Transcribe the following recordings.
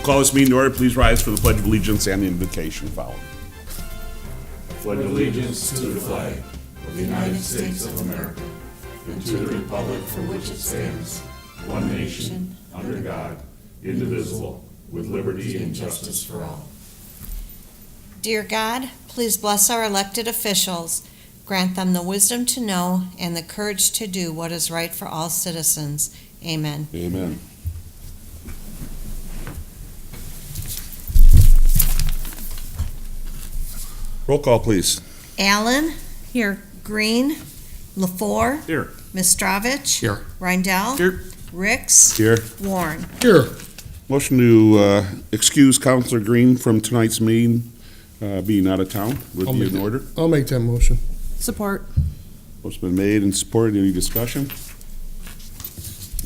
We'll call this meeting to order. Please rise for the Pledge of Allegiance and the invocation following. Pledge allegiance to the flag of the United States of America and to the republic for which it stands, one nation, under God, indivisible, with liberty and justice for all. Dear God, please bless our elected officials. Grant them the wisdom to know and the courage to do what is right for all citizens. Amen. Amen. Roll call, please. Allen. Here. Green. LaFour. Here. Mistrovich. Here. Rindell. Here. Ricks. Here. Warren. Here. Motion to excuse Counselor Green from tonight's meeting, being out of town, would be in order. I'll make that motion. Support. Motion been made and supported. Any discussion?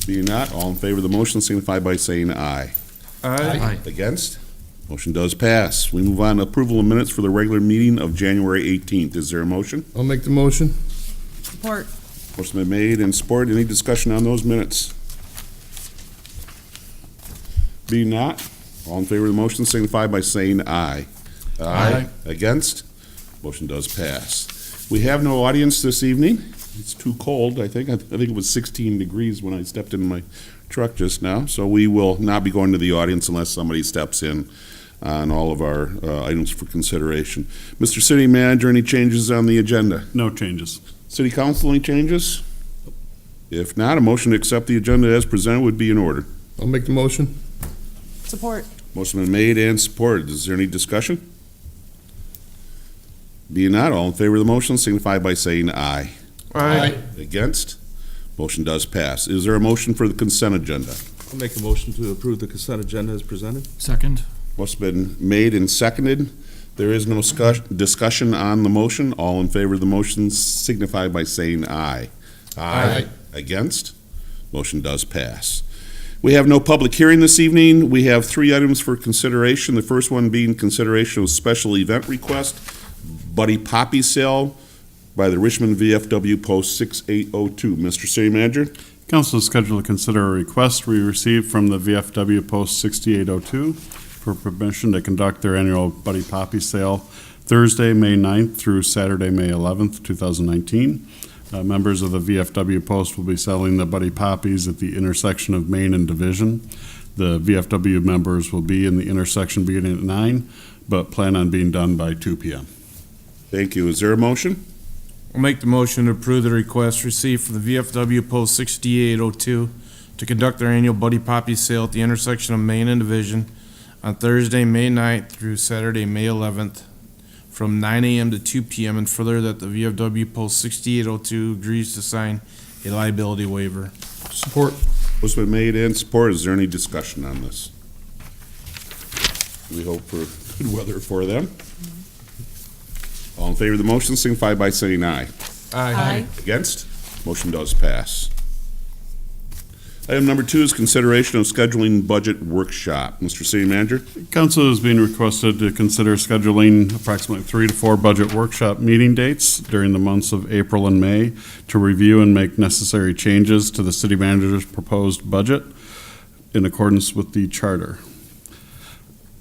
Being not, all in favor of the motion signify by saying aye. Aye. Against? Motion does pass. We move on to approval of minutes for the regular meeting of January 18th. Is there a motion? I'll make the motion. Support. Motion been made and supported. Any discussion on those minutes? Being not, all in favor of the motion signify by saying aye. Aye. Against? Motion does pass. We have no audience this evening. It's too cold, I think. I think it was 16 degrees when I stepped in my truck just now. So we will not be going to the audience unless somebody steps in on all of our items for consideration. Mr. City Manager, any changes on the agenda? No changes. City Council, any changes? If not, a motion to accept the agenda as presented would be in order. I'll make the motion. Support. Motion been made and supported. Is there any discussion? Being not, all in favor of the motion signify by saying aye. Aye. Against? Motion does pass. Is there a motion for the consent agenda? I'll make a motion to approve the consent agenda as presented. Second. Motion been made and seconded. There is no discussion on the motion. All in favor of the motion signify by saying aye. Aye. Against? Motion does pass. We have no public hearing this evening. We have 3 items for consideration. The first one being consideration of special event request, Buddy Poppy Sale by the Richmond VFW Post 6802. Mr. City Manager? Council is scheduled to consider a request we received from the VFW Post 6802 for permission to conduct their annual Buddy Poppy Sale Thursday, May 9th through Saturday, May 11th, 2019. Members of the VFW Post will be selling the Buddy Poppies at the intersection of Main and Division. The VFW members will be in the intersection beginning at 9, but plan on being done by 2 p.m. Thank you. Is there a motion? I'll make the motion to approve the request received from the VFW Post 6802 to conduct their annual Buddy Poppy sale at the intersection of Main and Division on Thursday, May 9th through Saturday, May 11th, from 9 a.m. to 2 p.m. and further that the VFW Post 6802 agrees to sign a liability waiver. Support. Motion been made and supported. Is there any discussion on this? We hope for good weather for them. All in favor of the motion signify by saying aye. Aye. Against? Motion does pass. Item number 2 is consideration of scheduling budget workshop. Mr. City Manager? Council is being requested to consider scheduling approximately 3 to 4 budget workshop meeting dates during the months of April and May to review and make necessary changes to the city manager's proposed budget in accordance with the charter.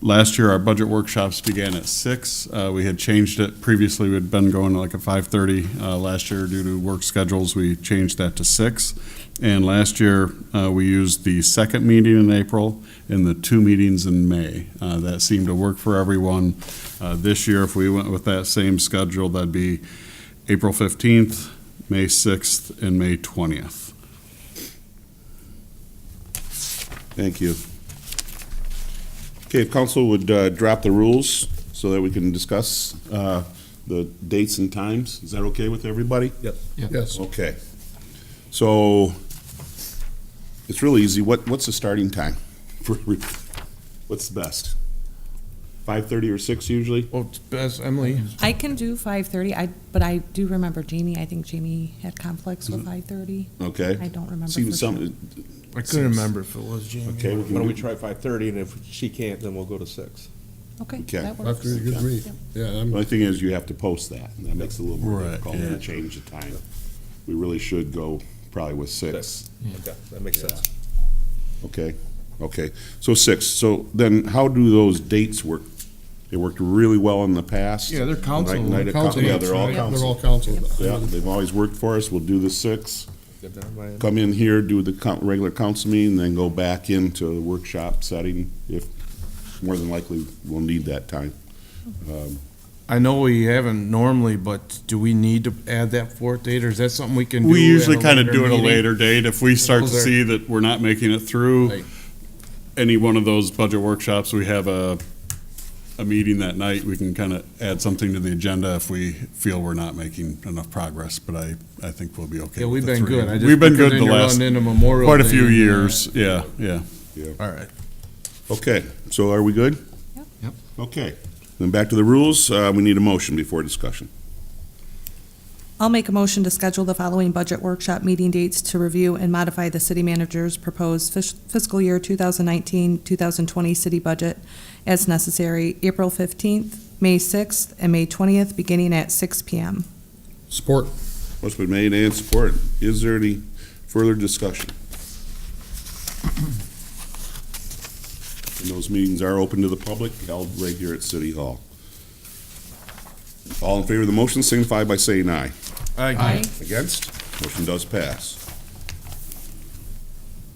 Last year, our budget workshops began at 6. We had changed it. Previously, we had been going like at 5:30. Last year, due to work schedules, we changed that to 6. And last year, we used the second meeting in April and the 2 meetings in May. That seemed to work for everyone. This year, if we went with that same schedule, that'd be April 15th, May 6th, and May 20th. Thank you. Okay, if council would drop the rules so that we can discuss the dates and times. Is that okay with everybody? Yes. Yes. Okay. So it's really easy. What's the starting time? What's the best? 5:30 or 6 usually? Well, it's best, Emily. I can do 5:30, but I do remember Jamie. I think Jamie had conflicts with 5:30. Okay. I don't remember See, for some, I couldn't remember if it was Jamie. okay. Why don't we try 5:30, and if she can't, then we'll go to 6. Okay, Okay. that works. That's really good to me. Yeah, The I'm, only thing is you have to post that, and that makes it a little more Right, difficult yeah. to change the time. We really should go probably with 6. Okay, that makes sense. Okay. Okay, so 6. So then how do those dates work? They worked really well in the past? Yeah, they're council. Night of Council Yeah, dates, they're all right? council. They're all council. Yeah, they've always worked for us. We'll do the 6. Get down by- Come in here, do the regular council meeting, then go back into the workshop setting if, more than likely, we'll need that time. I know we haven't normally, but do we need to add that fourth date, or is that something we can do? We usually at kind of do it a meeting? later date. If we start to Those are- see that we're not making it through Right. any one of those budget workshops, we have a meeting that night, we can kind of add something to the agenda if we feel we're not making enough progress, but I think we'll be okay Yeah, with we've the been 3. good. I just- We've been because good then the you're last, running into Memorial quite a Day few and, years, yeah. All right. Okay, so are we good? Yep. Yep. Okay, then back to the rules. We need a motion before discussion. I'll make a motion to schedule the following budget workshop meeting dates to review and modify the city manager's proposed fiscal year 2019-2020 city budget as necessary, April 15th, May 6th, and May 20th, beginning at 6 PM. Support. Motion been made and supported. Is there any further discussion? And those meetings are open to the public, held right here at City Hall. All in favor of the motion signify by saying aye. Aye. Against? Motion does pass.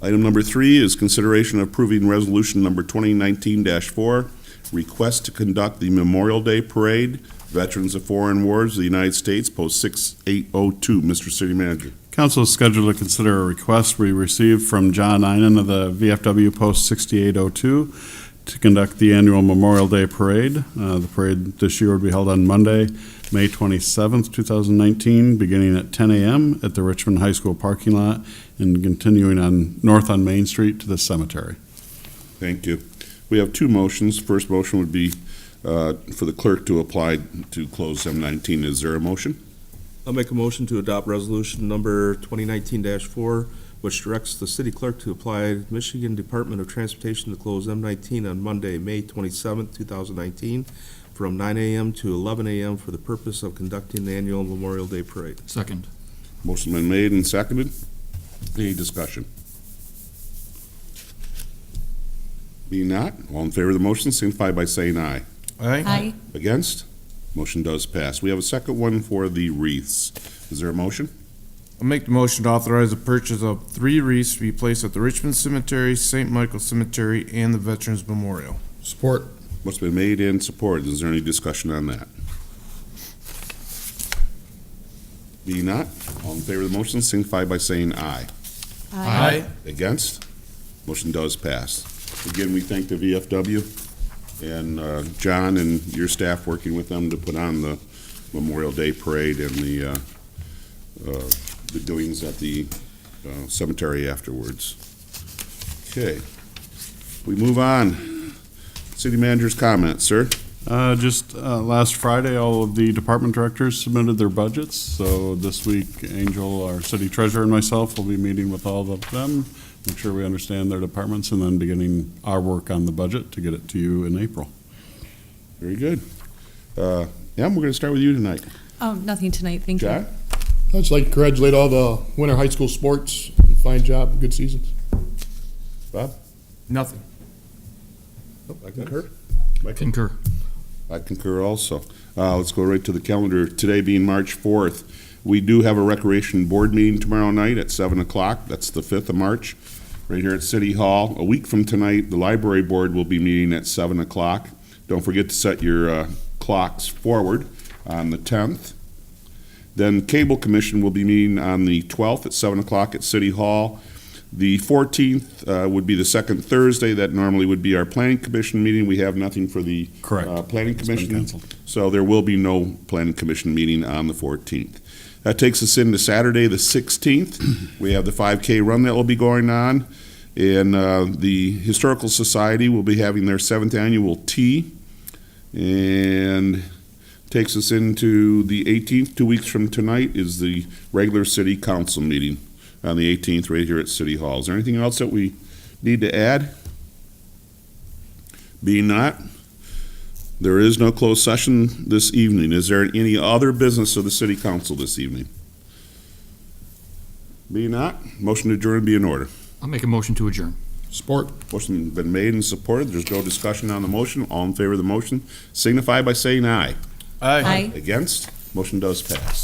Item number 3 is consideration of approving resolution number 2019-4, request to conduct the Memorial Day Parade, Veterans of Foreign Wars of the United States, Post 6802. Mr. City Manager. Council is scheduled to consider a request we received from John Einen of the VFW Post 6802 to conduct the annual Memorial Day Parade. The parade this year would be held on Monday, May 27th, 2019, beginning at 10 a.m. at the Richmond High School parking lot and continuing on north on Main Street to the cemetery. Thank you. We have 2 motions. First motion would be for the clerk to apply to close M19. Is there a motion? I'll make a motion to adopt resolution number 2019-4, which directs the city clerk to apply Michigan Department of Transportation to close M19 on Monday, May 27th, 2019, from 9 a.m. to 11 a.m. for the purpose of conducting the annual Memorial Day Parade. Second. Motion been made and seconded. Any discussion? Being not, all in favor of the motion signify by saying aye. Aye. Against? Motion does pass. We have a second one for the wreaths. Is there a motion? I'll make the motion to authorize the purchase of 3 wreaths to be placed at the Richmond Cemetery, St. Michael Cemetery, and the Veterans Memorial. Support. What's been made and supported. Is there any discussion on that? Being not, all in favor of the motion signify by saying aye. Against? Motion does pass. Again, we thank the VFW and John and your staff working with them to put on the Memorial Day Parade and the doings at the cemetery afterwards. Okay. We move on. City manager's comments, sir. Just last Friday, all of the department directors submitted their budgets. So this week, Angel, our city treasurer, and myself will be meeting with all of them, make sure we understand their departments, and then beginning our work on the budget to get it to you in April. Very good. Yeah, we're going to start with you tonight. Nothing tonight, thank you. John? I'd just like to congratulate all the winter high school sports. Fine job, good seasons. Bob? Nothing. I concur. Concur. I concur also. Let's go right to the calendar. Today being March 4th, we do have a recreation board meeting tomorrow night at 7 o'clock. That's the 5th of March, right here at City Hall. A week from tonight, the library board will be meeting at 7 o'clock. Don't forget to set your clocks forward on the 10th. Then Cable Commission will be meeting on the 12th at 7 o'clock at City Hall. The 14th would be the second Thursday. That normally would be our Planning Commission meeting. We have nothing for the Correct. Planning It's been Commission. canceled. So there will be no Planning Commission meeting on the 14th. That takes us into Saturday, the 16th. We have the 5K run that will be going on. And the Historical Society will be having their 7th annual tea. And takes us into the 18th. 2 weeks from tonight is the regular city council meeting on the 18th right here at City Hall. Is there anything else that we need to add? Being not, there is no closed session this evening. Is there any other business of the city council this evening? Being not, motion to adjourn be in order. I'll make a motion to adjourn. Support. Motion been made and supported. There's no discussion on the motion. All in favor of the motion signify by saying aye. Aye. Against? Motion does pass.